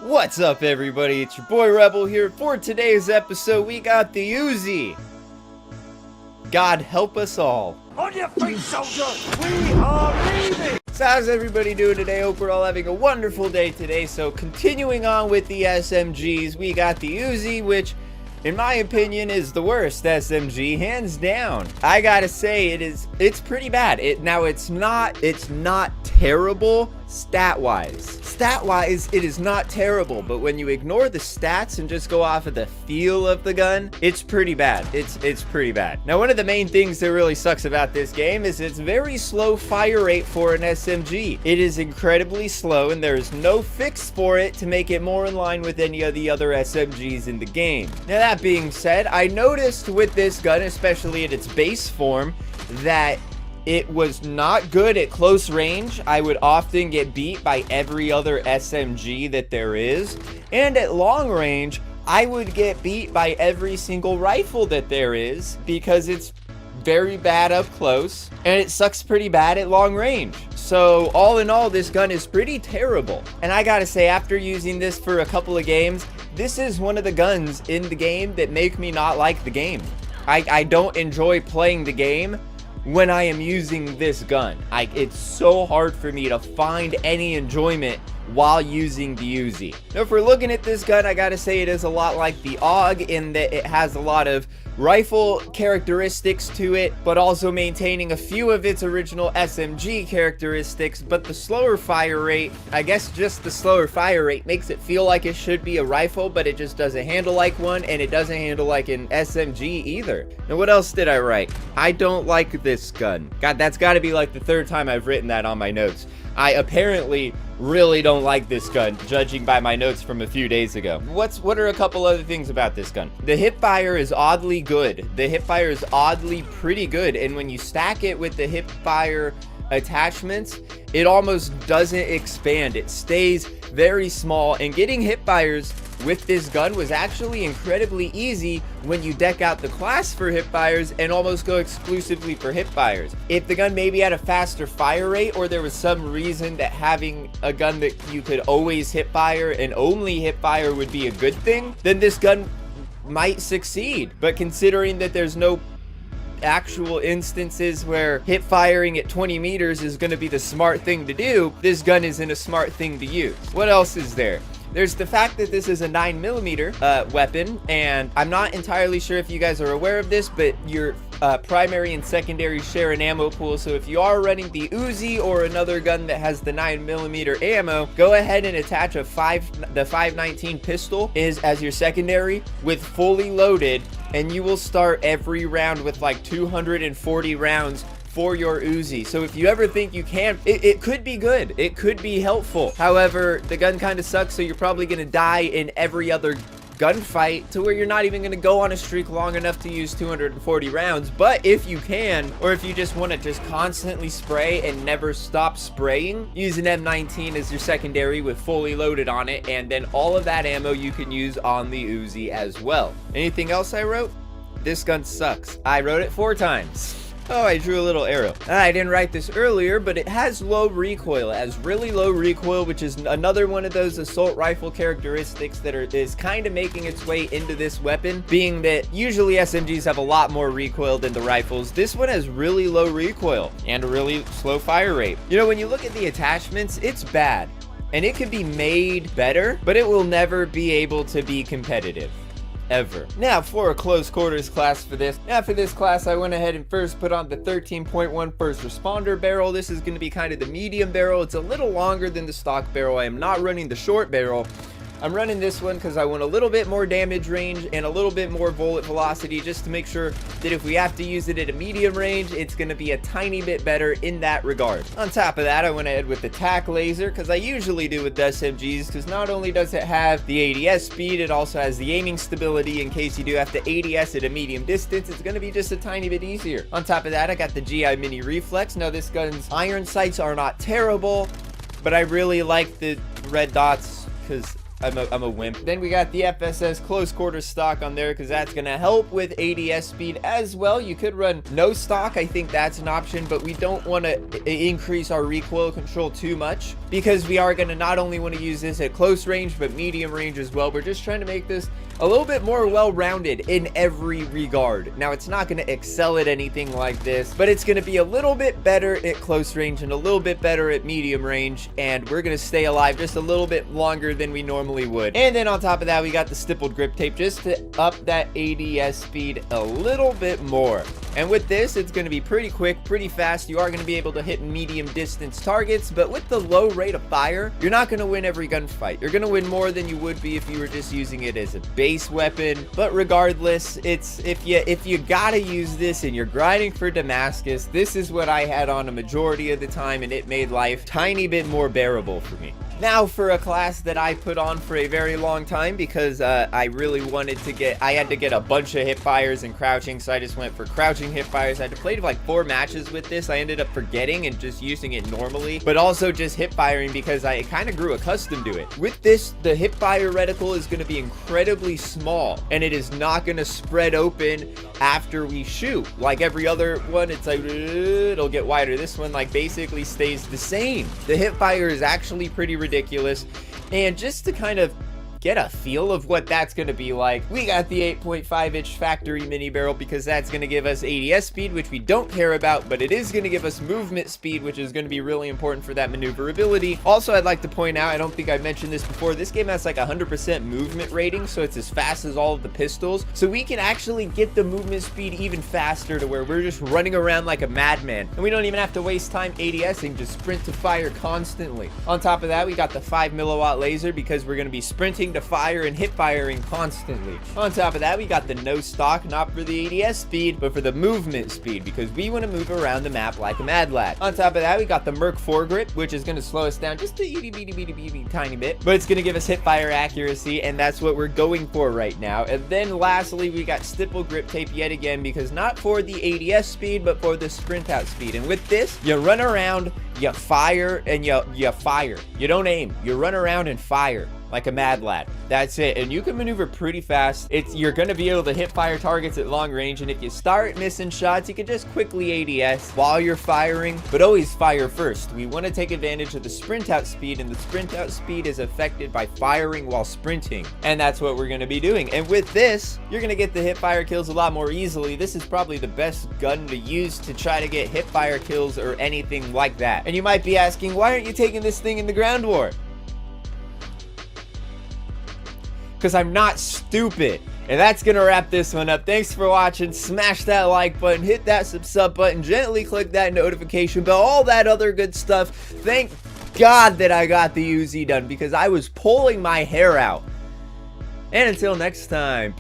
What's up, everybody? It's your boy Rebel here. For today's episode, we got the UZI. God help us all. On your feet, soldier! We are leaving! So how's everybody doing today? Hope we're all having a wonderful day today. So continuing on with the SMGs, we got the UZI, which in my opinion is the worst SMG, hands down. I gotta say it's pretty bad. It's not terrible stat-wise. Stat-wise, it is not terrible, but when you ignore the stats and just go off of the feel of the gun, it's pretty bad. It's pretty bad. Now, one of the main things that really sucks about this game is its very slow fire rate for an SMG. It is incredibly slow, and there is no fix for it to make it more in line with any of the other SMGs in the game. Now, that being said, I noticed with this gun, especially at its base form, that it was not good at close range. I would often get beat by every other SMG that there is. And at long range, I would get beat by every single rifle that there is because it's very bad up close and it sucks pretty bad at long range. So all in all, this gun is pretty terrible. And I gotta say, after using this for a couple of games, this is one of the guns in the game that make me not like the game. I don't enjoy playing the game when I am using this gun. It's so hard for me to find any enjoyment while using the UZI. Now, if we're looking at this gun, I gotta say it is a lot like the AUG in that it has a lot of rifle characteristics to it, but also maintaining a few of its original SMG characteristics. But the slower fire rate, I guess just the slower fire rate makes it feel like it should be a rifle, but it just doesn't handle like one, and it doesn't handle like an SMG either. Now, what else did I write? I don't like this gun. God, that's gotta be like the third time I've written that on my notes. I apparently really don't like this gun, judging by my notes from a few days ago. What are a couple other things about this gun? The hipfire is oddly good. The hipfire is oddly pretty good, and when you stack it with the hipfire attachments, it almost doesn't expand. It stays very small, and getting hipfires with this gun was actually incredibly easy when you deck out the class for hipfires and almost go exclusively for hipfires. If the gun maybe had a faster fire rate, or there was some reason that having a gun that you could always hipfire and only hipfire would be a good thing, then this gun might succeed. But considering that there's no actual instances where hip firing at 20 meters is going to be the smart thing to do, this gun isn't a smart thing to use. What else is there? There's the fact that this is a 9mm weapon, and I'm not entirely sure if you guys are aware of this, but your primary and secondary share an ammo pool. So if you are running the UZI or another gun that has the 9mm ammo, go ahead and attach the 519 pistol as your secondary with fully loaded, and you will start every round with like 240 rounds for your UZI. So if you ever think you can, it could be good. It could be helpful. However, the gun kind of sucks, so you're probably going to die in every other gunfight to where you're not even going to go on a streak long enough to use 240 rounds. But if you can, or if you just want to just constantly spray and never stop spraying, use an M19 as your secondary with fully loaded on it, and then all of that ammo you can use on the UZI as well. Anything else I wrote? This gun sucks. I wrote it 4 times. Oh, I drew a little arrow. I didn't write this earlier, but it has low recoil. It has really low recoil, which is another one of those assault rifle characteristics that is kind of making its way into this weapon, being that usually SMGs have a lot more recoil than the rifles. This one has really low recoil and a really slow fire rate. You know, when you look at the attachments, it's bad, and it could be made better, but it will never be able to be competitive. Ever. Now, for a close quarters class for this. Now, for this class, I went ahead and first put on the 13.1 first responder barrel. This is going to be kind of the medium barrel. It's a little longer than the stock barrel. I am not running the short barrel. I'm running this one because I want a little bit more damage range and a little bit more bullet velocity, just to make sure that if we have to use it at a medium range, it's going to be a tiny bit better in that regard. On top of that, I went ahead with the tac laser, because I usually do with the SMGs, because not only does it have the ADS speed, it also has the aiming stability in case you do have to ADS at a medium distance. It's going to be just a tiny bit easier. On top of that, I got the GI Mini Reflex. Now, this gun's iron sights are not terrible, but I really like the red dots because I'm a wimp. Then we got the FSS close quarter stock on there because that's gonna help with ADS speed as well. You could run no stock. I think that's an option, but we don't want to increase our recoil control too much because we are gonna not only want to use this at close range but medium range as well. We're just trying to make this a little bit more well-rounded in every regard. Now, it's not going to excel at anything like this, but it's going to be a little bit better at close range and a little bit better at medium range, and we're going to stay alive just a little bit longer than we normally would. And then on top of that, we got the stippled grip tape just to up that ADS speed a little bit more. And with this, it's going to be pretty quick, pretty fast. You are going to be able to hit medium distance targets, but with the low rate of fire, you're not going to win every gunfight. You're going to win more than you would be if you were just using it as a base weapon. But regardless, it's if you gotta use this and you're grinding for Damascus, this is what I had on a majority of the time, and it made life tiny bit more bearable for me. Now for a class that I put on for a very long time because I really wanted to I had to get a bunch of hip fires and crouching, so I just went for crouching hip fires. I had to play like 4 matches with this. I ended up forgetting and just using it normally, but also just hip firing because I kind of grew accustomed to it. With this, the hip fire reticle is going to be incredibly small, and it is not going to spread open after we shoot. Like every other one, it's like, it'll get wider. This one like basically stays the same. The hip fire is actually pretty ridiculous. And just to kind of get a feel of what that's going to be like, we got the 8.5-inch factory mini barrel because that's going to give us ADS speed, which we don't care about, but it is going to give us movement speed, which is going to be really important for that maneuverability. Also, I'd like to point out, I don't think I mentioned this before, this game has like 100% movement rating, so it's as fast as all of the pistols, so we can actually get the movement speed even faster to where we're just running around like a madman, and we don't even have to waste time ADSing, just sprint to fire constantly. On top of that, we got the 5 milliwatt laser because we're going to be sprinting to fire and hip firing constantly. On top of that, we got the no stock, not for the ADS speed, but for the movement speed because we want to move around the map like a mad lad. On top of that, we got the Merc foregrip, which is going to slow us down just a itty tiny bit, but it's going to give us hip fire accuracy, and that's what we're going for right now. And then lastly, we got stipple grip tape yet again because not for the ADS speed, but for the sprint out speed. And with this, you run around, you fire, and you fire. You don't aim. You run around and fire like a mad lad. That's it. And you can maneuver pretty fast. You're going to be able to hit fire targets at long range, and if you start missing shots, you can just quickly ADS while you're firing, but always fire first. We want to take advantage of the sprint out speed, and the sprint out speed is affected by firing while sprinting, and that's what we're going to be doing. And with this, you're going to get the hip fire kills a lot more easily. This is probably the best gun to use to try to get hip fire kills or anything like that. And you might be asking, why aren't you taking this thing in the ground war? Because I'm not stupid. And that's gonna wrap this one up. Thanks for watching. Smash that like button, hit that sub button, gently click that notification bell, all that other good stuff. Thank God that I got the UZI done because I was pulling my hair out. And until next time.